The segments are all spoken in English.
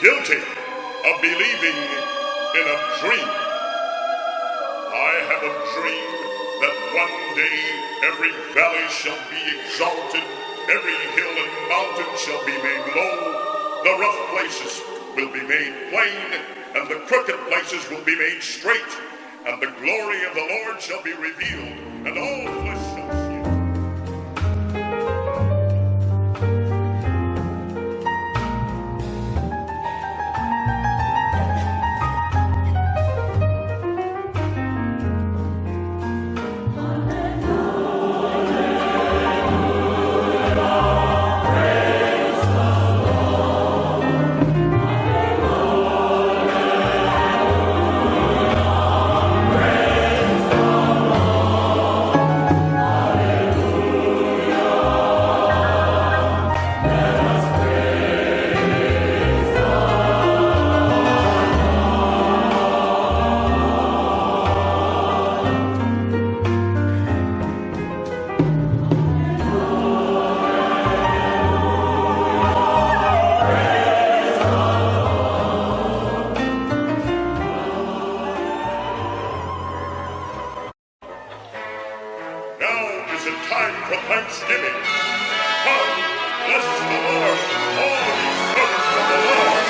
Guilty of believing in a dream. I have a dream that one day every valley shall be exalted, every hill and mountain shall be made low, the rough places will be made plain, and the crooked places will be made straight, and the glory of the Lord shall be revealed, and all flesh shall see it. Now is it time for Thanksgiving. Come, bless the Lord, all ye servants of the Lord.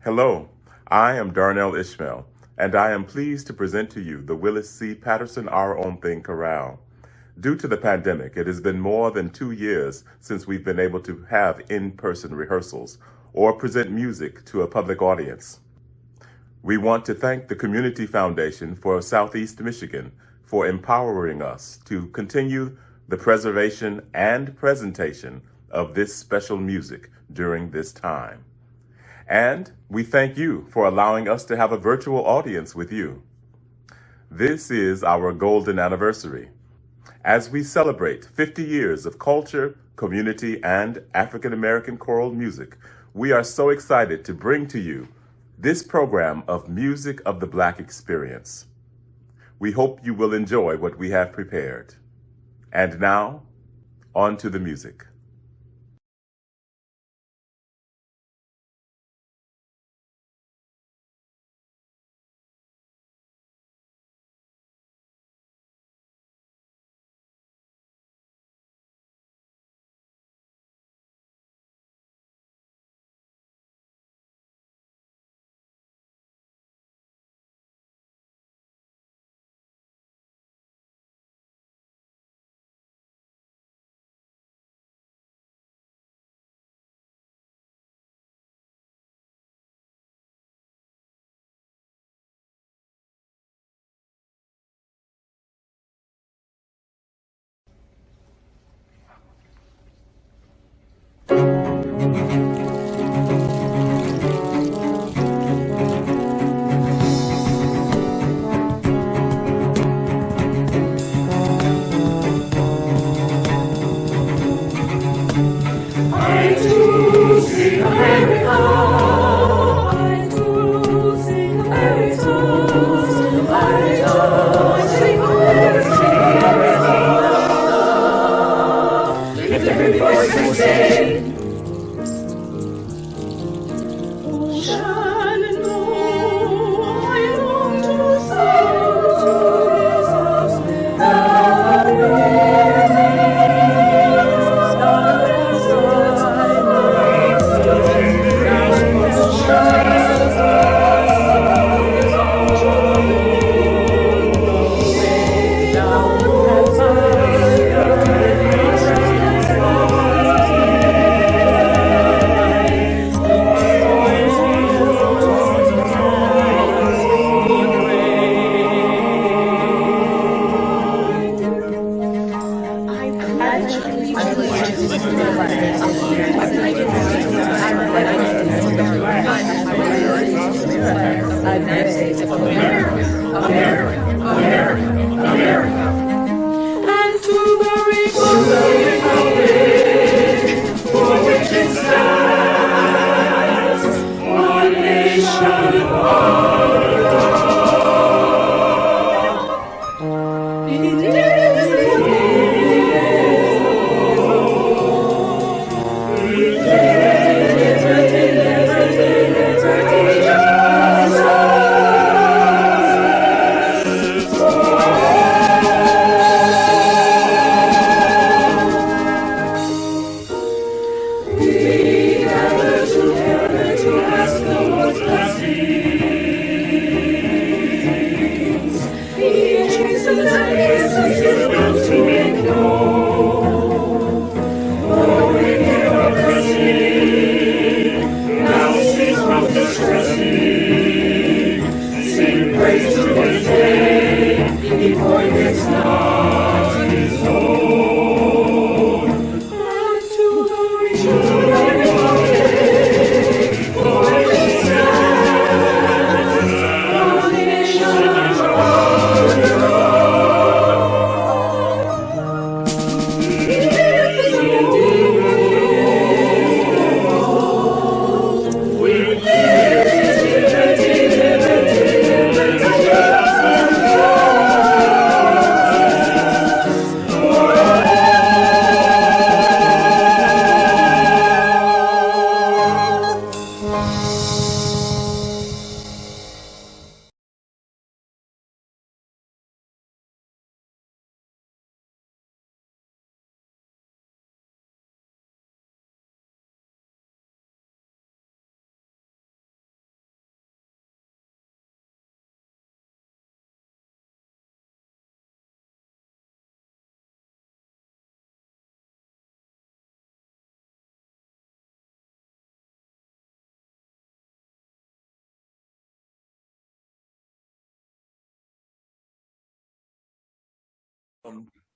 Hello, I am Darnell Ishmael, and I am pleased to present to you the Willis C. Patterson Our Own Thing Chorale. Due to the pandemic, it has been more than 2 years since we've been able to have in-person rehearsals or present music to a public audience. We want to thank the Community Foundation for Southeast Michigan for empowering us to continue the preservation and presentation of this special music during this time. And we thank you for allowing us to have a virtual audience with you. This is our golden anniversary. As we celebrate 50 years of culture, community, and African American choral music, we are so excited to bring to you this program of Music of the Black Experience. We hope you will enjoy what we have prepared. And now, on to the music. America, America, America. And to the republic for which it stands, one nation under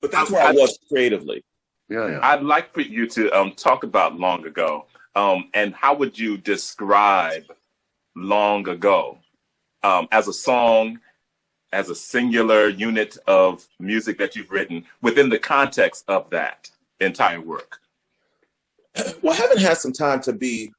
But that's where I was creatively. Yeah. I'd like for you to talk about Long Ago, and how would you describe Long Ago as a song, as a singular unit of music that you've written within the context of that entire work? Well, I haven't had some time to be,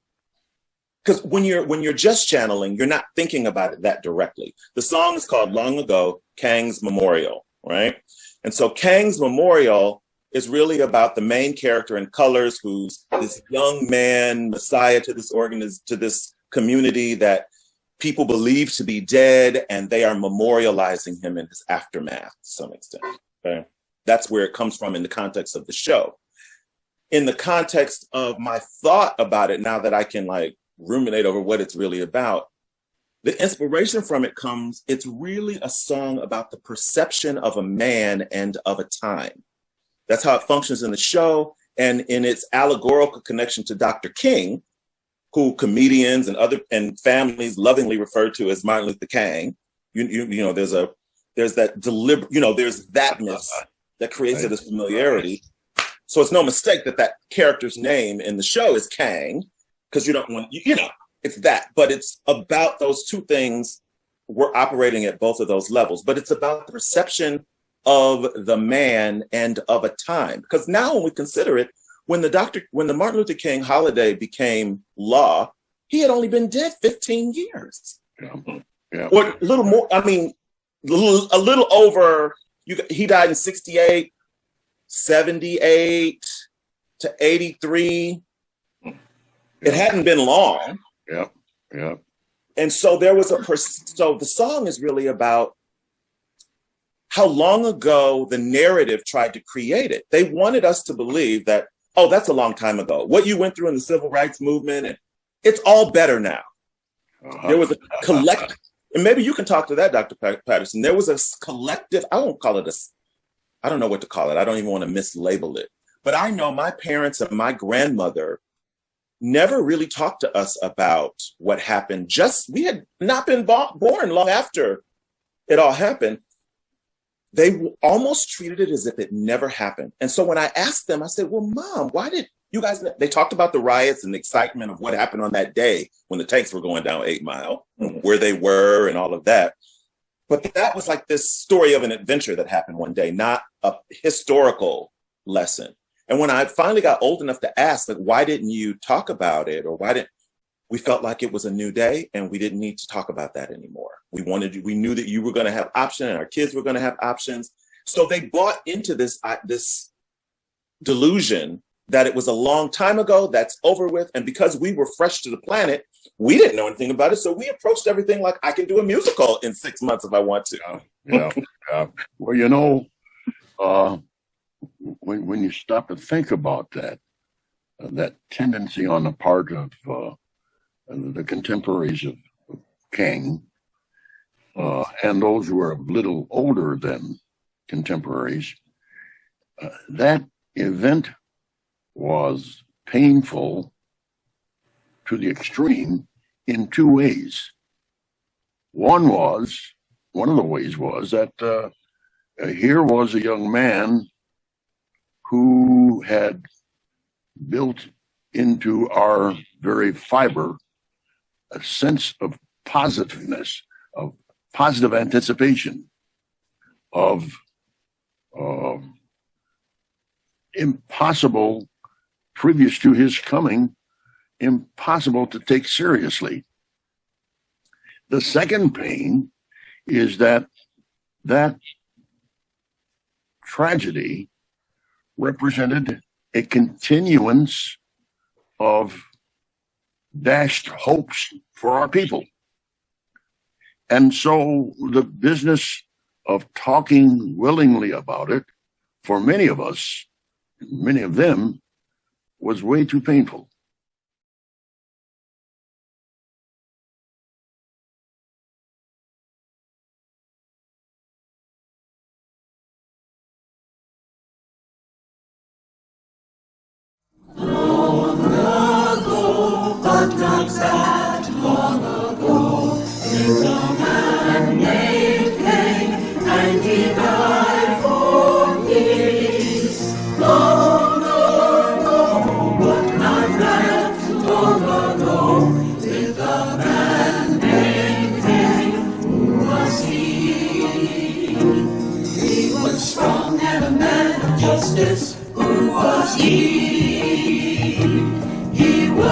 because when you're just channeling, you're not thinking about it that directly. The song is called Long Ago, Kang's Memorial, right? And so Kang's Memorial is really about the main character in Colors, who's this young man, messiah to this community that people believe to be dead, and they are memorializing him in his aftermath to some extent. Okay? That's where it comes from in the context of the show. In the context of my thought about it, now that I can like ruminate over what it's really about, the inspiration from it comes, it's really a song about the perception of a man and of a time. That's how it functions in the show, and in its allegorical connection to Dr. King, who comedians and families lovingly refer to as Martin Luther King. You know, there's that deliberate, there's thatness that creates this familiarity. So it's no mistake that character's name in the show is Kang, because you don't want, it's that, but it's about those two things. We're operating at both of those levels, but it's about the perception of the man and of a time. Because now when we consider it, when the Martin Luther King holiday became law, he had only been dead 15 years. Yeah. Or a little more, a little over, he died in 68, 78 to 83. It hadn't been long. Yeah. And so so the song is really about how long ago the narrative tried to create it. They wanted us to believe that, oh, that's a long time ago. What you went through in the civil rights movement, and it's all better now. There was a collective, and maybe you can talk to that, Dr. Patterson. There was a collective, I don't know what to call it. I don't even want to mislabel it. But I know my parents and my grandmother never really talked to us about what happened. We had not been born long after it all happened. They almost treated it as if it never happened. And so when I asked them, I said, well, Mom, why did you guys, they talked about the riots and the excitement of what happened on that day when the tanks were going down 8 Mile, where they were and all of that. But that was like this story of an adventure that happened one day, not a historical lesson. And when I finally got old enough to ask, like, why didn't you talk about it? Or why didn't we felt like it was a new day and we didn't need to talk about that anymore. We knew that you were going to have options and our kids were going to have options. So they bought into this delusion that it was a long time ago, that's over with. And because we were fresh to the planet, we didn't know anything about it. So we approached everything like, I can do a musical in 6 months if I want to. Yeah. Well, you know, when you stop and think about that, that tendency on the part of the contemporaries of King and those who are a little older than contemporaries, that event was painful to the extreme in two ways. One of the ways was that here was a young man who had built into our very fiber a sense of positiveness, of positive anticipation, of impossible, previous to his coming, impossible to take seriously. The second pain is that tragedy represented a continuance of dashed hopes for our people. And so the business of talking willingly about it, for many of us, many of them, was way too painful.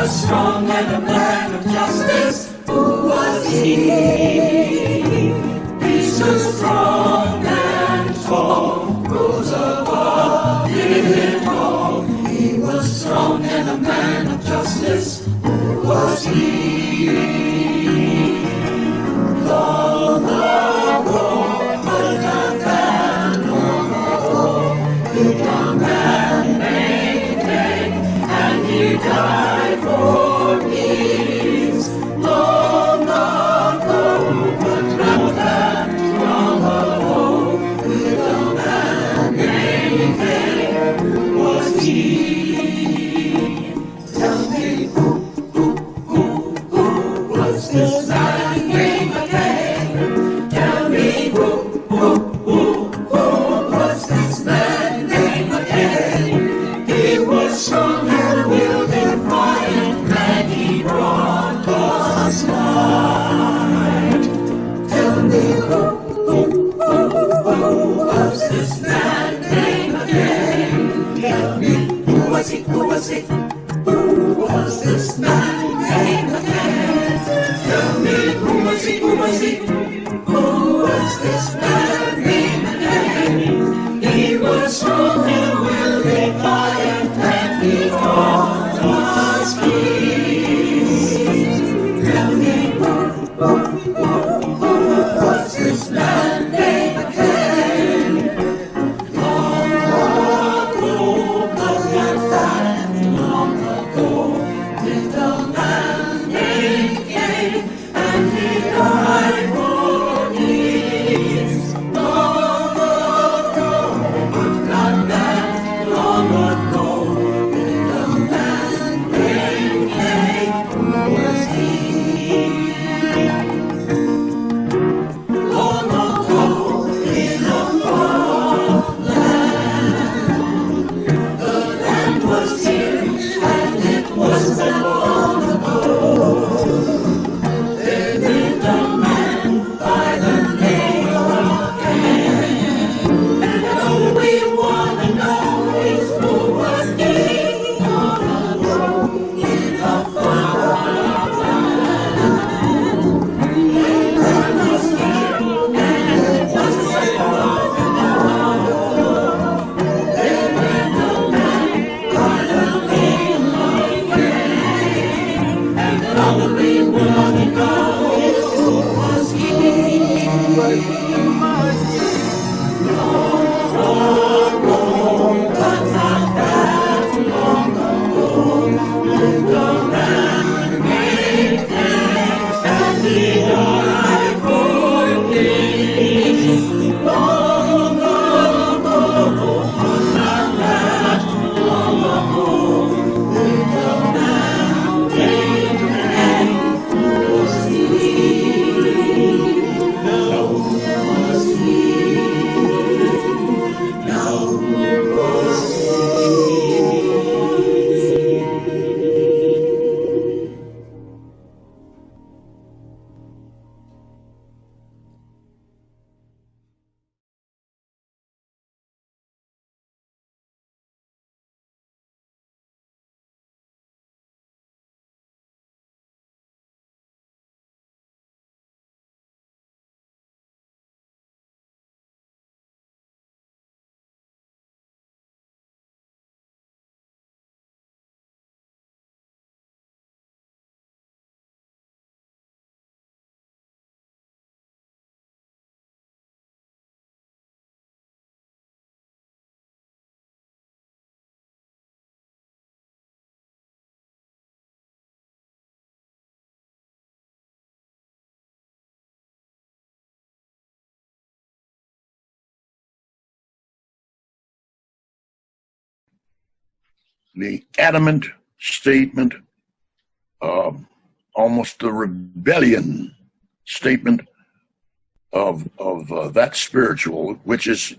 Strong and a man of justice, who was he? He stood strong and tall, rose above living wrong. He was strong and a man of justice, who was he? Long ago, but not that long ago, the young man made king, and he died. The adamant statement, almost the rebellion statement of that spiritual, which is,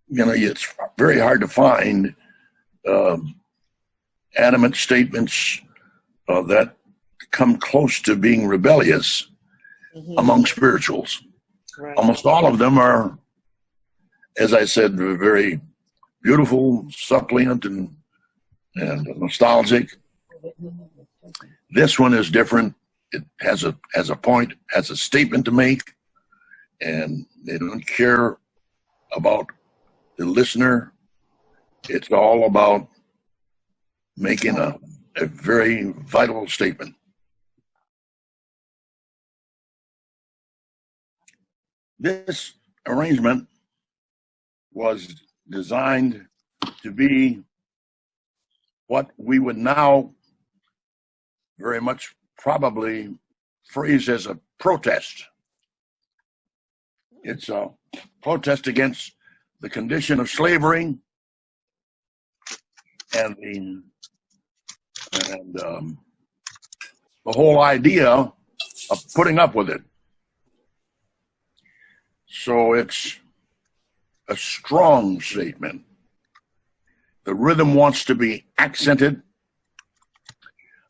it's very hard to find adamant statements that come close to being rebellious among spirituals. Right. Almost all of them are, as I said, very beautiful, suppliant, and nostalgic. This one is different. It has a point, has a statement to make, and they don't care about the listener. It's all about making a very vital statement. This arrangement was designed to be what we would now very much probably phrase as a protest. It's a protest against the condition of slavery and the whole idea of putting up with it. So it's a strong statement. The rhythm wants to be accented.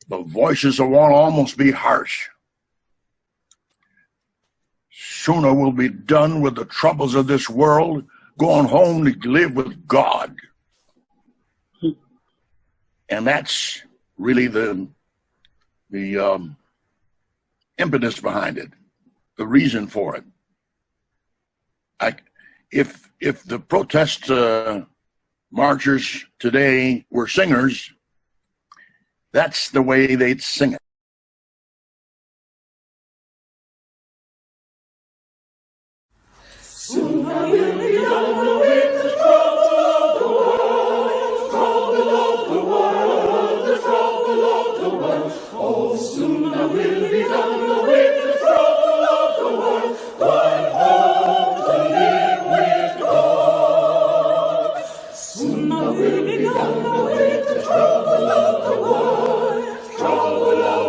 The voices want to almost be harsh. Sooner we'll be done with the troubles of this world, going home to live with God. And that's really the impetus behind it, the reason for it. If the protest marchers today were singers, that's the way they'd sing it. Soon I will be done with the trouble of the world, trouble of the world, the trouble of the world. Oh, soon I will be done with the trouble of the world, going home to live with God. Soon I will be done with the trouble of the world, trouble of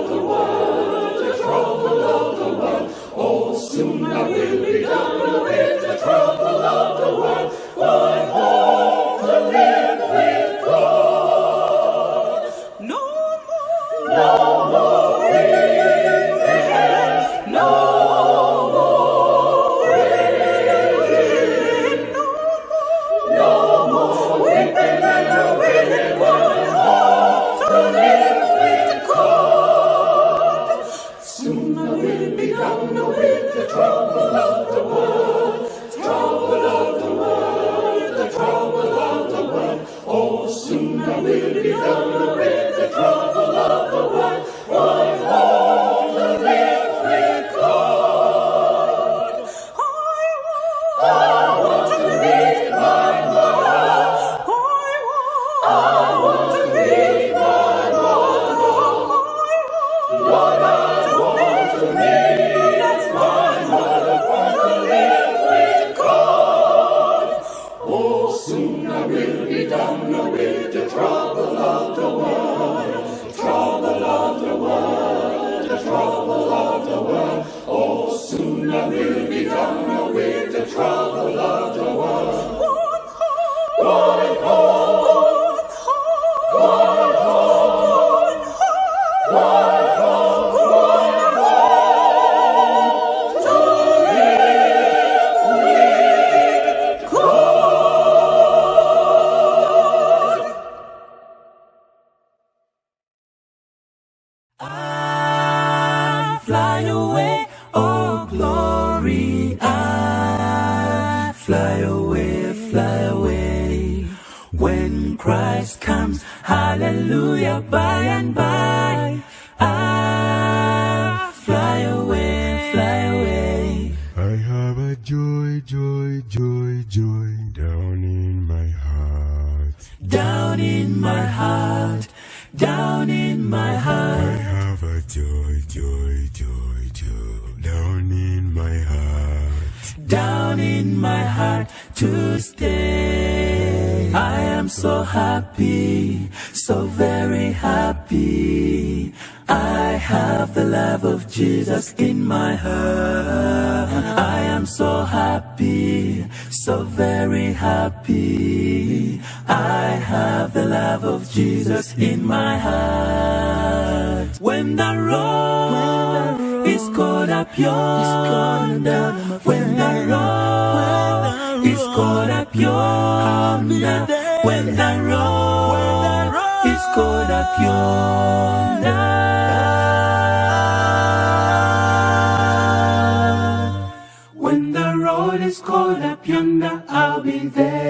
that will be done with the trouble of the world. One home, one home, one home, one home, to live with God. I fly away, oh glory, I fly away, when Christ comes, hallelujah, by and by, I fly away. I have a joy, joy, joy, joy down in my heart. Down in my heart, down in my I heart. have a joy, joy, joy, joy down in my heart. Down in my heart to stay. I am so happy, so very happy. I have the love of Jesus in my heart. I am so happy, so very happy. I have the love of Jesus in my heart. When the road is caught up yonder, when the road is caught up yonder, when the road is caught up yonder, when the road is caught up yonder, I'll be there.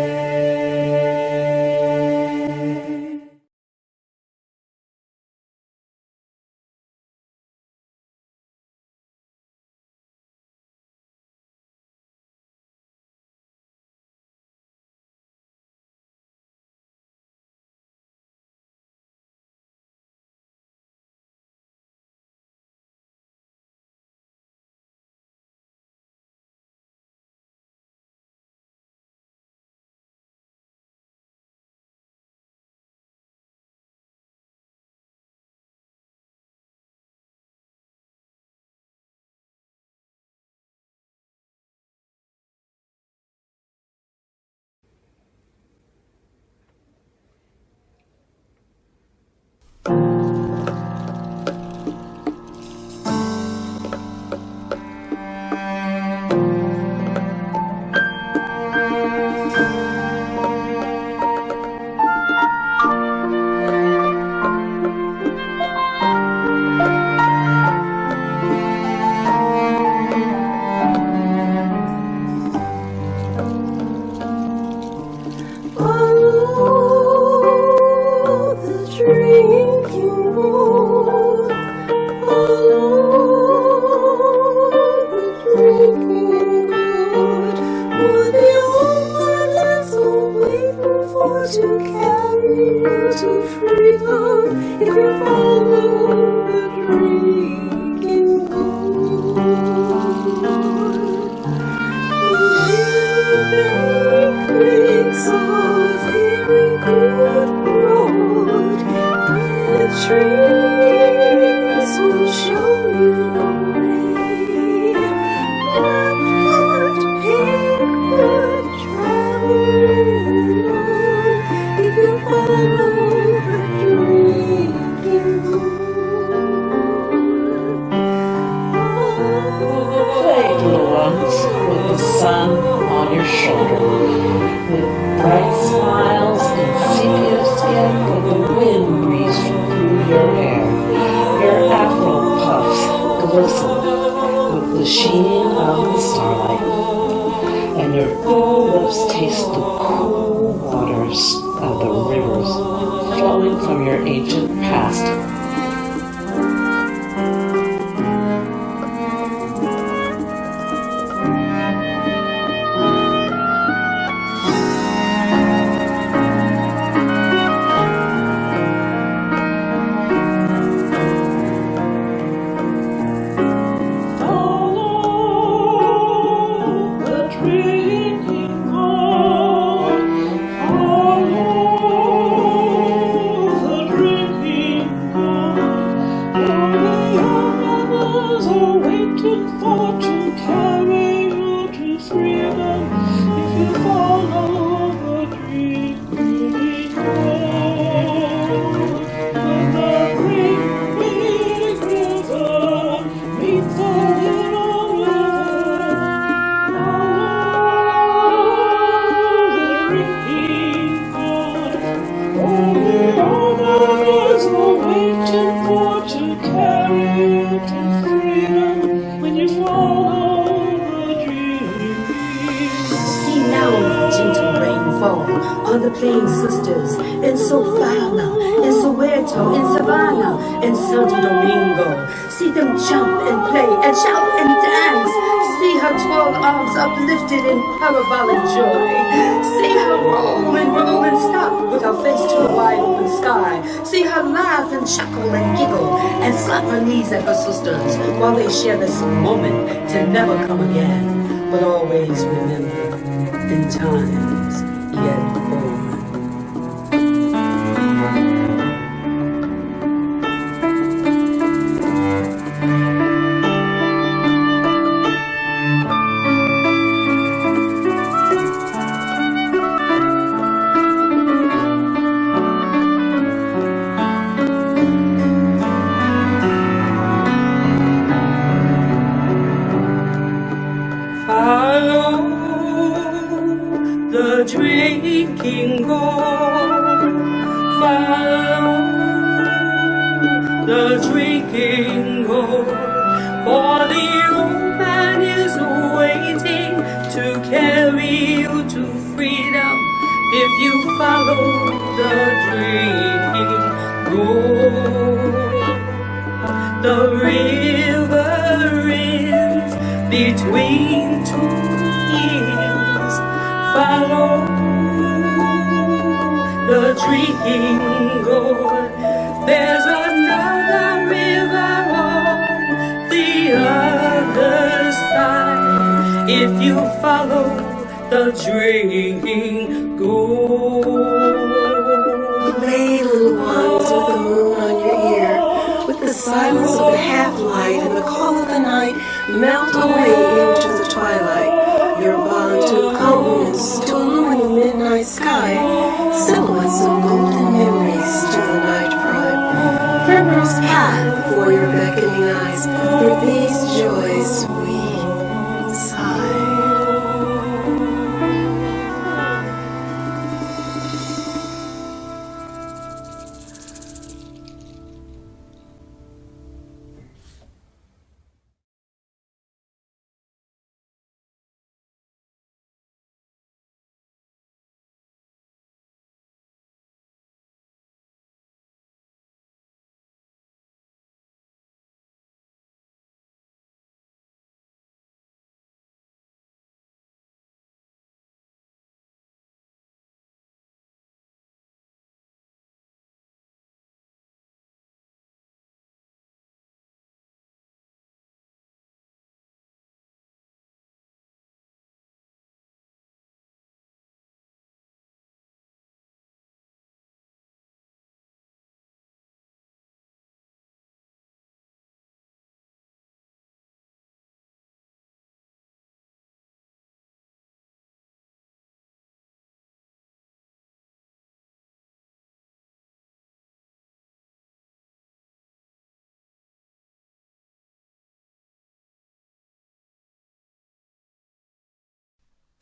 playing sisters in Sofala, in Soweto, in Savannah, in Santo Domingo. See them jump and play and shout and dance. See her 12 arms uplifted in parabolic joy. See her roll and stop with her face to the wide open sky. See her laugh and chuckle and giggle and slap her knees at her sisters while they share this moment to never come again, but always remember in times yet gone. The drinking gold, follow the drinking gold, for the old man is waiting to carry you to freedom if you follow the drinking gold. The river is between two hills. Follow the drinking gold. There's another river on the other side. If you follow the drinking gold. Lay, little ones, with the moon on your ear, with the silence of the half-light and the call of the night, melt away into the twilight. Your bond to countenance, to illumine the midnight sky, silhouettes of golden memories to the night pride. Primrose path before your beckoning eyes, for these joys we sigh.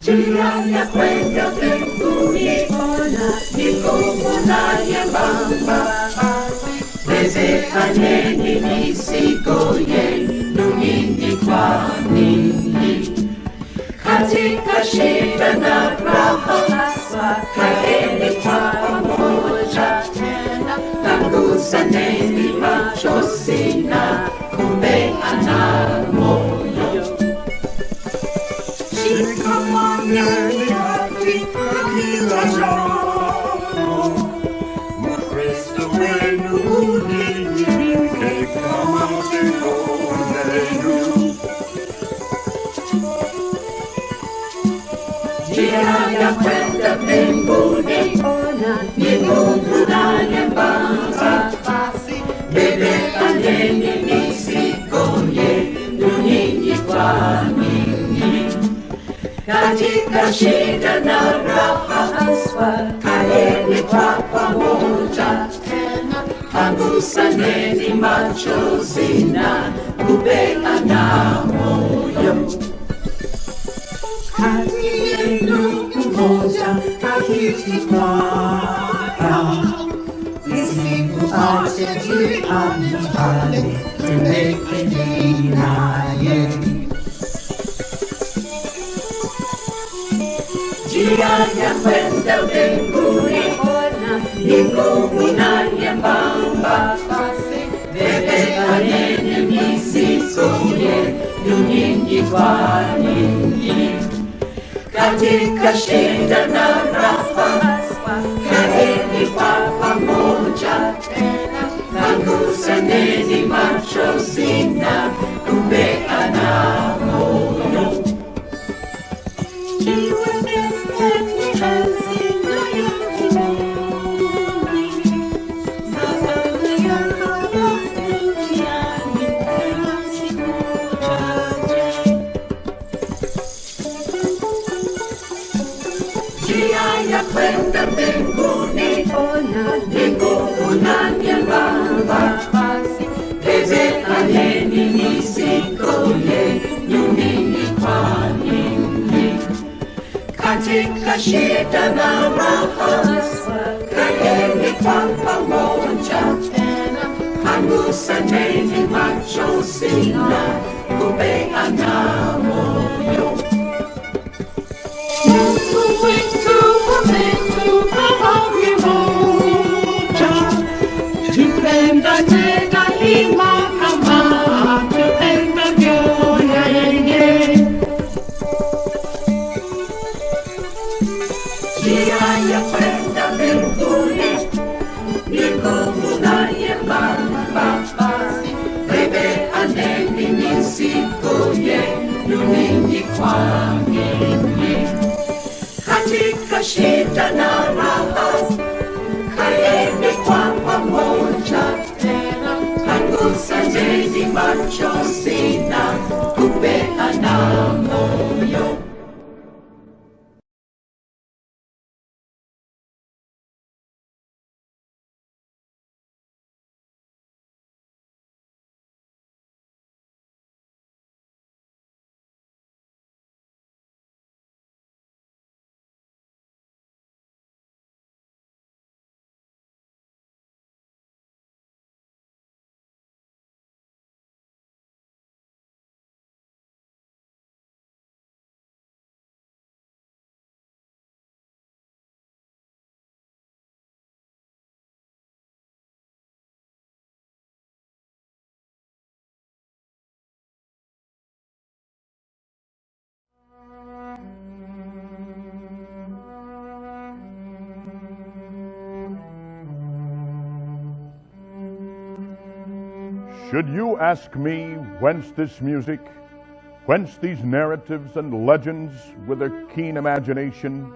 Jirani kwenda mbinguni, niko munaye Baba. Bezekaneni mizigo yenu ninyi kwa ninyi, katika shida na raha, kaeni kwa pamoja tena, panguzaneni machozi na kupeana moyo. Shikamaneni katika kila jambo, Mkristo wenu ninyi kama mzigo wenu. Njia ya kwenda mbinguni ni Mungu naye Baba. Bebekaneni mizigo yenu ninyi kwa ninyi, katika shida na raha haswa, kaeni kwa pamoja tena, panguzaneni machozi na kupeana moyo. Kati yenu mmoja akitwaa, msikuache njiani pale, tembeni naye. Jiaya kwenda mbinguni, mbingu na nyembamba, bebekane misikoye nyingi kwa nyingi, katika shida na raha, kaeni kwa pamoja, nagusaneni machozi na kupeana moyo. Jiaya kwenda mbinguni, mbingu na nyembamba, bebekane misikoye nyingi kwa nyingi, katika shida na raha, kaeni kwa pamoja, nagusaneni machozi na kupeana moyo. Jiaya kwenda mbinguni, mbingu na nyembamba, bebekaneni misikoye nyingi kwa nyingi, katika shida na raha, kaeni kwa pamoja, nagusaneni machozi na kupeana moyo. Should you ask me whence this music, whence these narratives and legends with their keen imagination,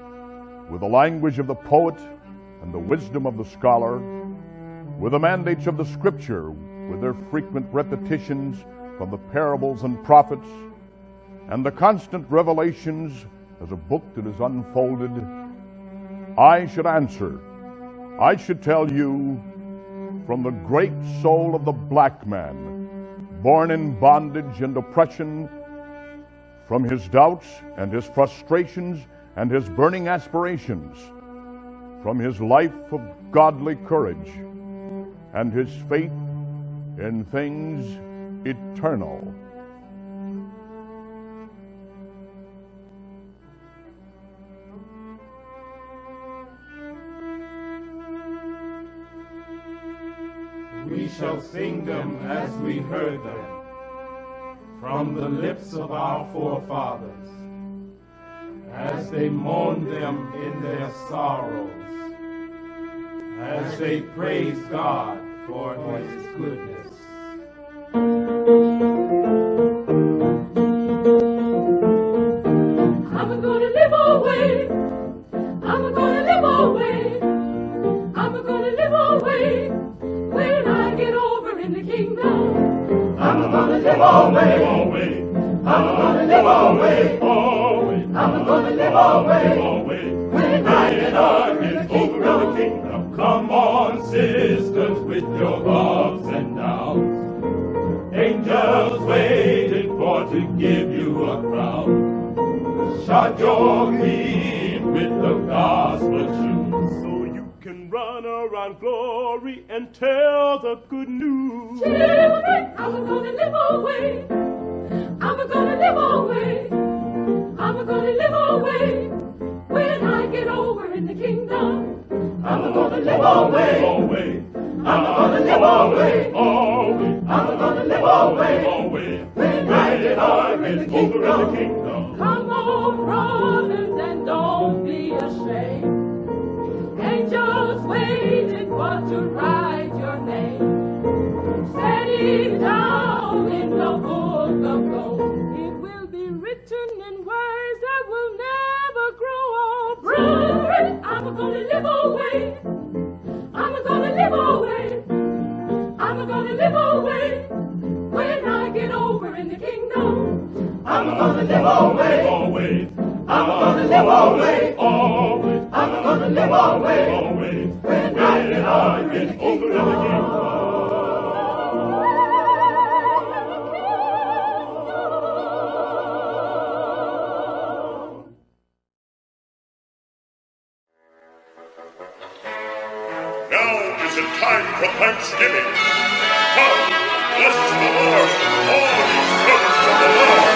with the language of the poet and the wisdom of the scholar, with the mandates of the scripture, with their frequent repetitions from the parables and prophets, and the constant revelations as a book that is unfolded, I should answer, I should tell you, from the great soul of the black man, born in bondage and oppression, from his doubts and his frustrations and his burning aspirations, from his life of godly courage and his faith in things eternal. We shall sing them as we heard them from the lips of our forefathers, as they mourned them in their sorrows, as they praise God for His goodness. I'm gonna live away. I'm gonna live away. I'm gonna live away. When I get over in the kingdom, I'm gonna live away. I'm gonna live away. I'm gonna live away. When I get over in the kingdom, Come on, sisters, with your ups and downs. Angels waiting for to give you a crown. Shout your feet with the gospel tunes, so you can run around glory and tell the good news. children, I'm gonna live away. I'm gonna live away. I'm gonna live away. When gonna live always. I'm gonna live always. I'm gonna live always. When I get over in the kingdom. Come on, brothers, and don't be ashamed. Angels waiting for to write your name. Set it down in the book of gold. It will be written in words that will never grow old. Brother, I'm gonna live always. I'm gonna live always. I'm gonna live always. When I get over in the kingdom, I'm gonna live always. I'm gonna live always. I'm gonna live always. When I get over in the kingdom. Now is it time for Thanksgiving. Come, bless the Lord, all ye servants of the Lord.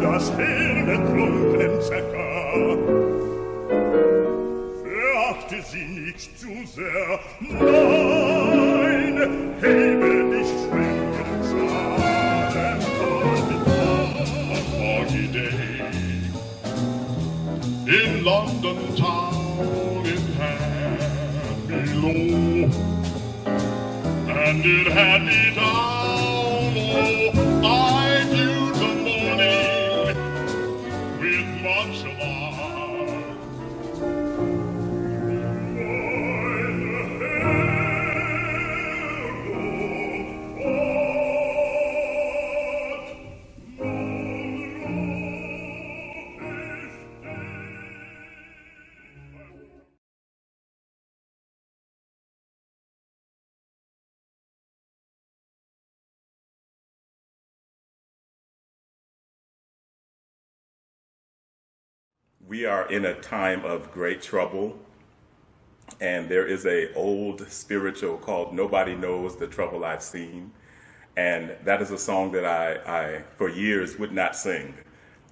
Das Heer der trunkenen Säcker verachte sie nicht zu sehr, nein, hebe nicht schweren Schaden for the day. In London town it had me low, and it had me down, oh, I knew the morning with much alarm. We are in a time of great trouble, and there is a old spiritual called Nobody Knows the Trouble I've Seen, and that is a song that I for years would not sing.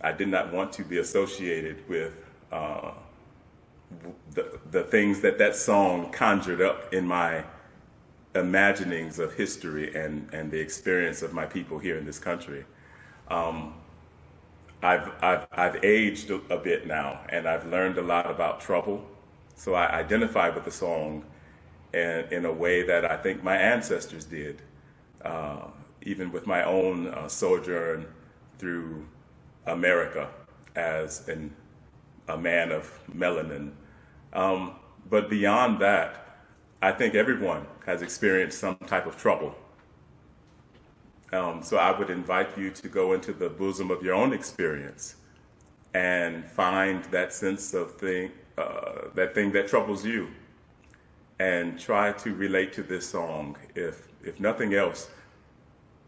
I did not want to be associated with the things that song conjured up in my imaginings of history and the experience of my people here in this country. I've aged a bit now, and I've learned a lot about trouble. So I identify with the song in a way that I think my ancestors did, even with my own sojourn through America as a man of melanin. But beyond that, I think everyone has experienced some type of trouble. So I would invite you to go into the bosom of your own experience and find that sense of that thing that troubles you, and try to relate to this song. If nothing else,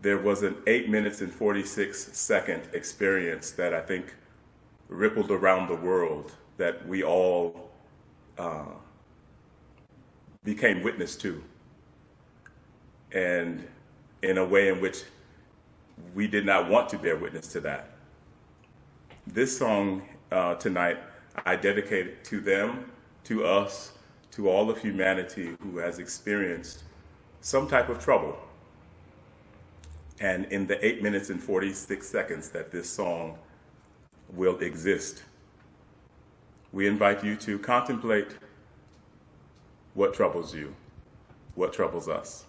there was an 8 minutes and 46-second experience that I think rippled around the world that we all became witness to, and in a way in which we did not want to bear witness to that. This song tonight, I dedicate it to them, to us, to all of humanity who has experienced some type of trouble. And in the 8 minutes and 46 seconds that this song will exist, we invite you to contemplate what troubles you, what troubles us.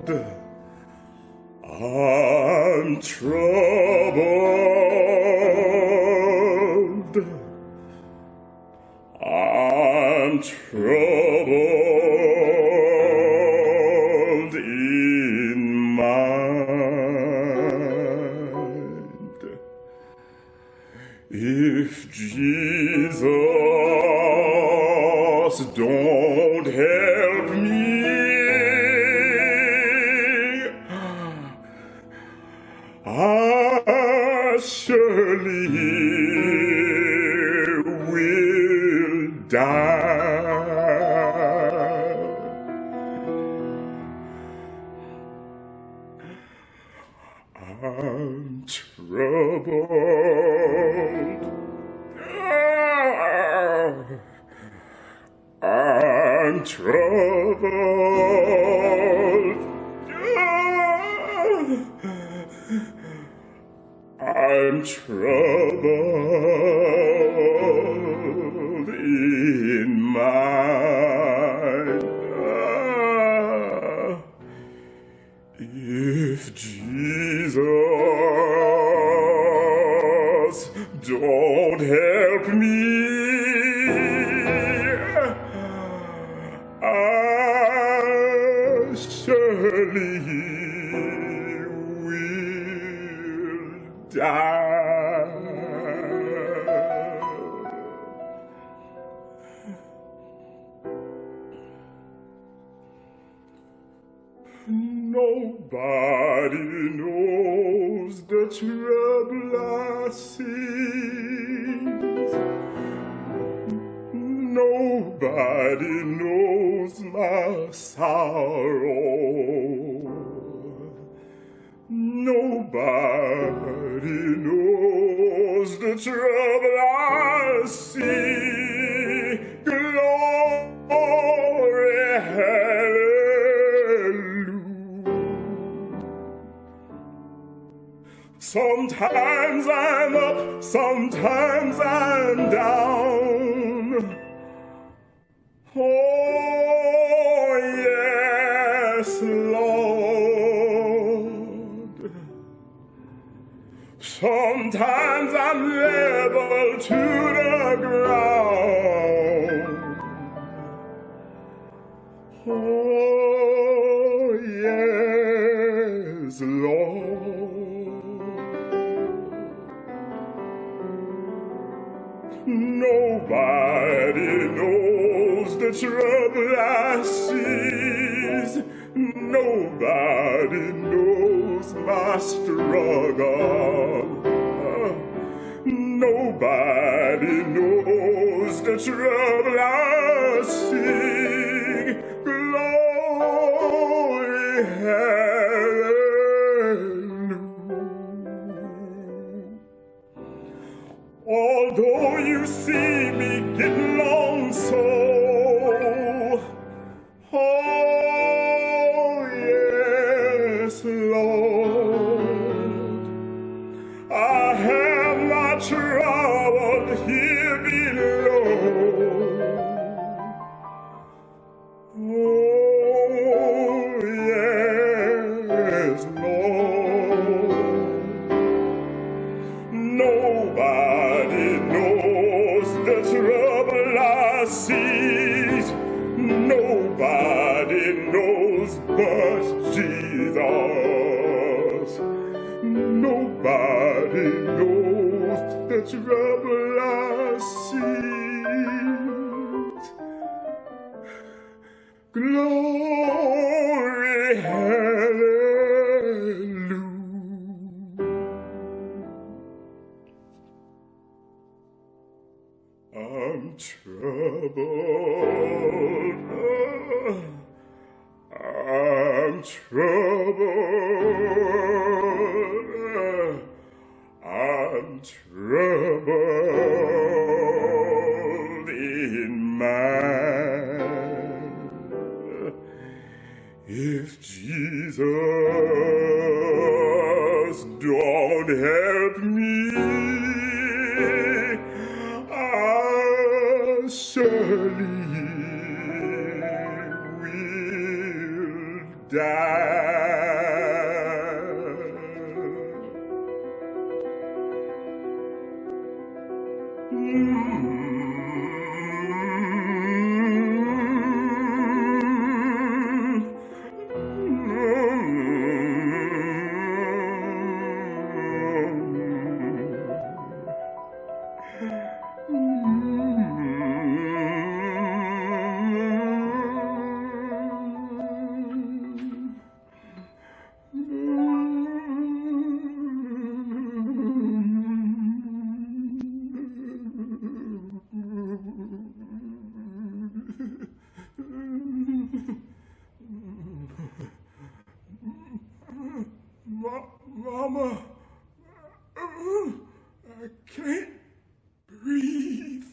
troubled. I'm troubled. I'm troubled in mind. If Jesus don't help me, I surely will die. I'm troubled. I'm troubled. I'm troubled in mind. If Jesus don't help me, I surely will die. Nobody knows the trouble I see. Nobody knows my sorrow. Nobody knows the trouble I see. Glory, hallelujah. Sometimes I'm up, sometimes I'm down. Oh, yes, Lord. Sometimes I'm level to the ground. Oh, yes, Lord. Nobody knows the trouble I see. Nobody knows my struggle. Nobody knows the trouble I see. Glory, hallelujah. Although you see me getting along so, oh yes, Lord, I have my trouble here below. Oh yes, Lord. Nobody knows the trouble I see. Nobody knows but Jesus. Nobody knows the trouble I see. Glory, hallelujah. I'm troubled. I'm troubled. I'm troubled in mind. If Jesus don't help me, I surely will Mama, I can't breathe.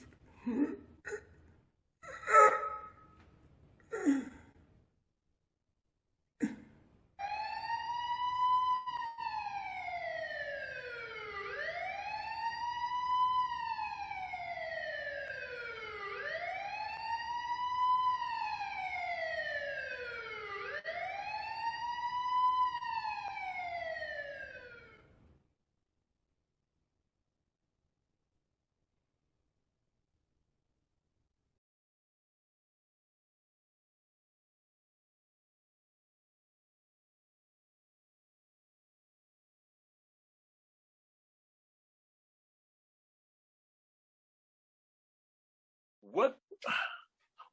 What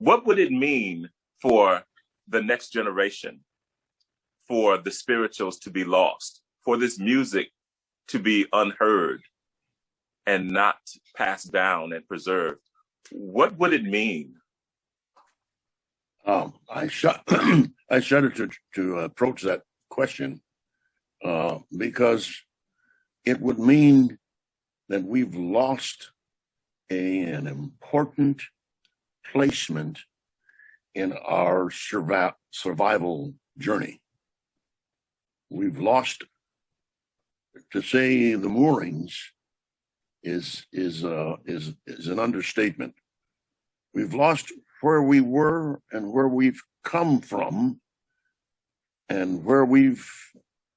what would it mean for the next generation, for the spirituals to be lost, for this music to be unheard and not passed down and preserved? What would it mean? I shudder to approach that question because it would mean that we've lost an important placement in our survival journey. We've lost, to say the moorings is an understatement. We've lost where we were and where we've come from and where we've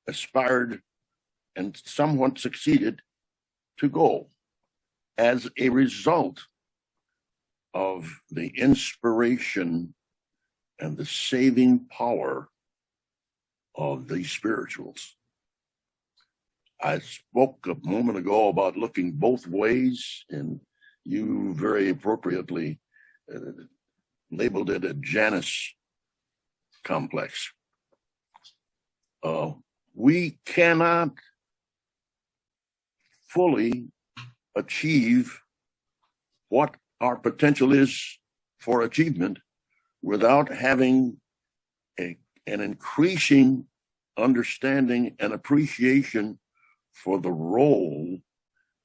aspired and somewhat succeeded to go as a result of the inspiration and the saving power of these spirituals. I spoke a moment ago about looking both ways, and you very appropriately labeled it a Janus complex. We cannot fully achieve what our potential is for achievement without having an increasing understanding and appreciation for the role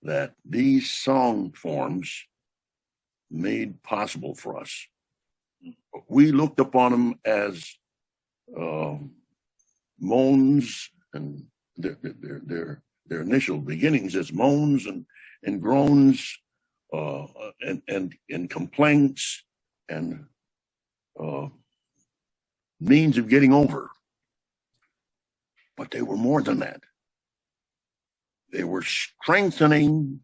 that these song forms made possible for us. We looked upon them as moans and their initial beginnings as moans and groans and complaints and means of getting over. But they were more than that. They were strengthening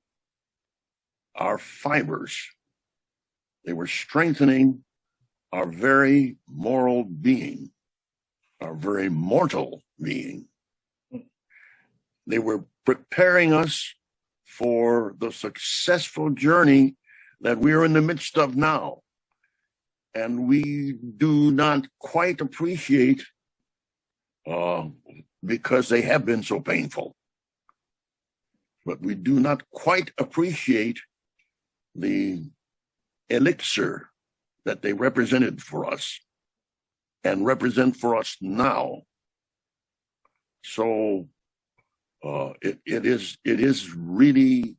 our fibers. They were strengthening our very moral being, our very mortal being. They were preparing us for the successful journey that we are in the midst of now. And we do not quite appreciate because they have been so painful. But we do not quite appreciate the elixir that they represented for us and represent for us now. So it is really,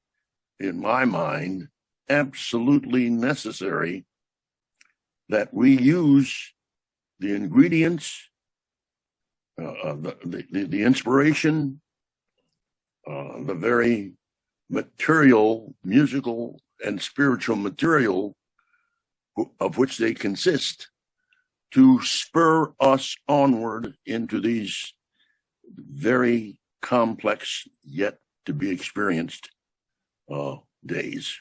in my mind, absolutely necessary that we use the ingredients, the inspiration, the very material, musical and spiritual material of which they consist, to spur us onward into these very complex yet to be experienced days.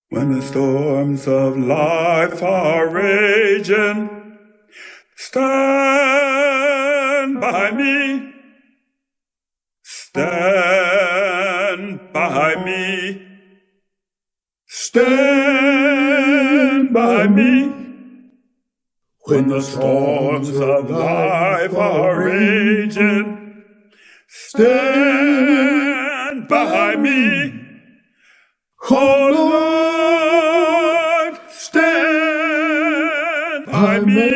When the storms of life are raging, stand by me. Stand by me. Stand by me. When the storms of life are raging, stand by me. Oh Lord, stand by me.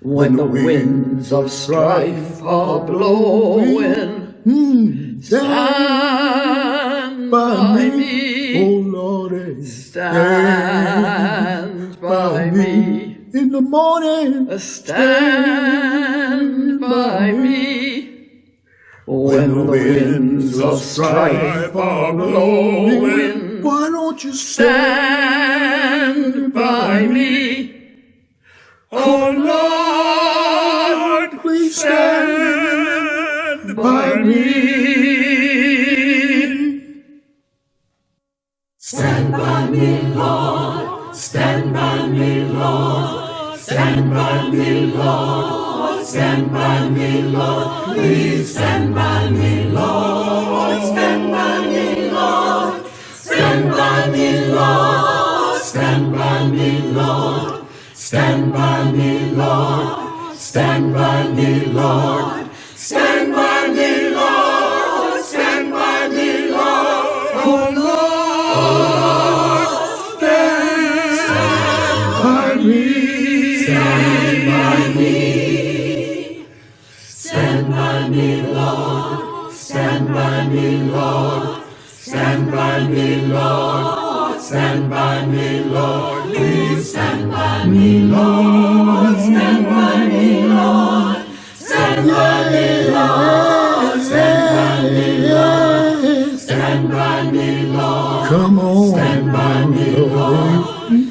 When the winds of strife are blowing, stand by me. Oh Lord, Stand by me. In the morning, Stand by me. When the winds of strife are blowing, why don't you stand by me. Oh Lord, please stand by me. Stand by me, Lord. Stand by me, Lord. Stand by me, Lord. Stand by me, Lord. Please stand by me, Lord. Stand by me, Lord. Stand by me, Lord. Stand by me, Lord. Stand by me, Lord. Stand by me, Lord. Stand by me, Lord. Stand by me, Lord. Oh Lord, stand by me. Stand by me. Stand by me, Lord. Stand by me, Lord. Stand by me, Lord. Stand by me, Lord. Please stand by me, Lord. Stand by me, Lord. Stand by me, Lord. Stand by me, Lord. Stand by me, Lord. Come on, Stand by me, Lord.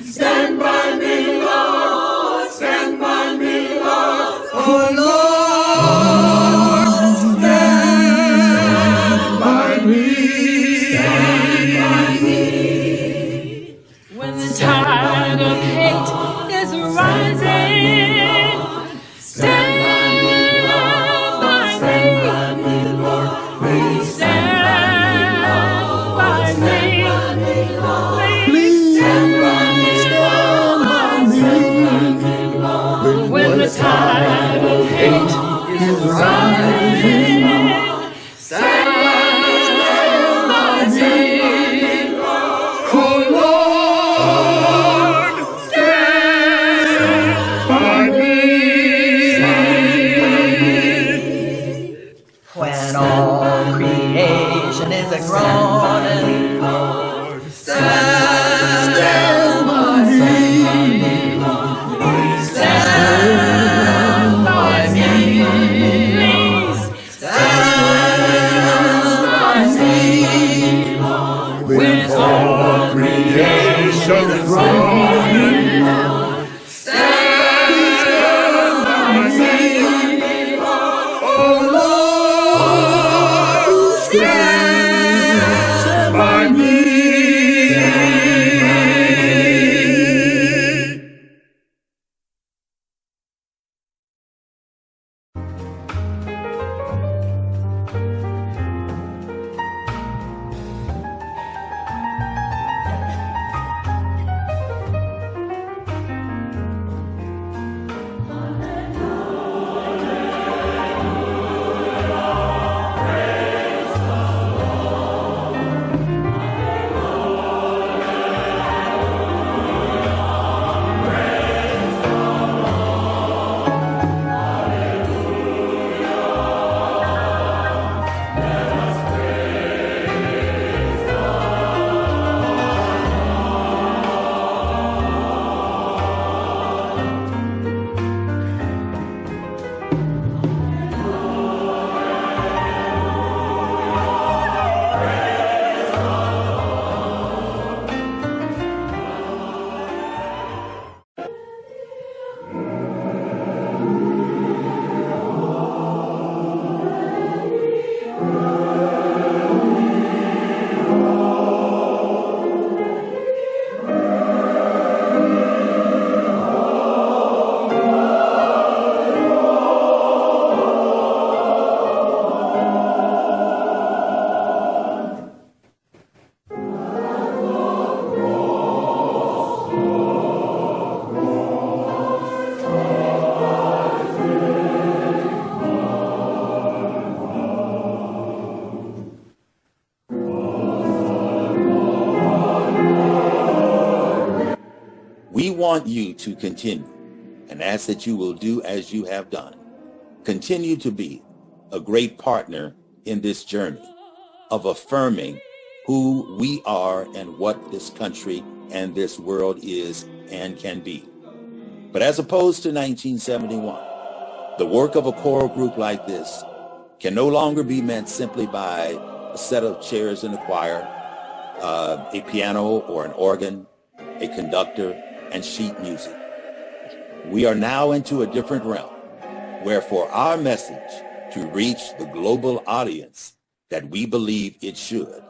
Stand by me, Lord. Stand by me, Lord. Oh Lord, stand by me. Stand by me. When the tide of hate is rising, stand by me. Please Stand by me. Please stand by me. When the tide of hate is rising, stand by me. Oh Lord, stand by me. When all creation is a groaning, stand by me. Please stand by me. Please stand by me. When all creation is groaning, stand by me. Oh Lord, stand by me. We want you to continue and ask that you will do as you have done. Continue to be a great partner in this journey of affirming who we are and what this country and this world is and can be. But as opposed to 1971, the work of a choral group like this can no longer be meant simply by a set of chairs in a choir, a piano or an organ, a conductor, and sheet music. We are now into a different realm, where for our message to reach the global audience that we believe it should,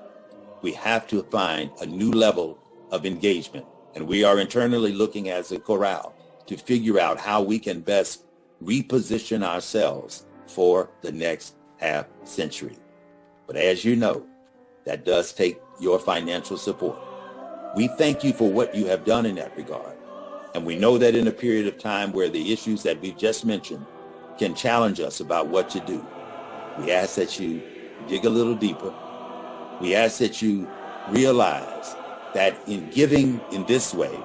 we have to find a new level of engagement. And we are internally looking as a chorale to figure out how we can best reposition ourselves for the next half century. But as you know, that does take your financial support. We thank you for what you have done in that regard. And we know that in a period of time where the issues that we've just mentioned can challenge us about what to do, we ask that you dig a little deeper. We ask that you realize that in giving in this way,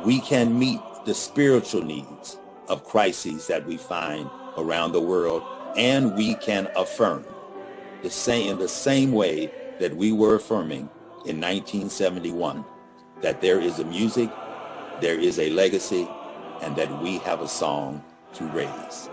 we can meet the spiritual needs of crises that we find around the world, and we can affirm in the same way that we were affirming in 1971, that there is a music, there is a legacy, and that we have a song to raise.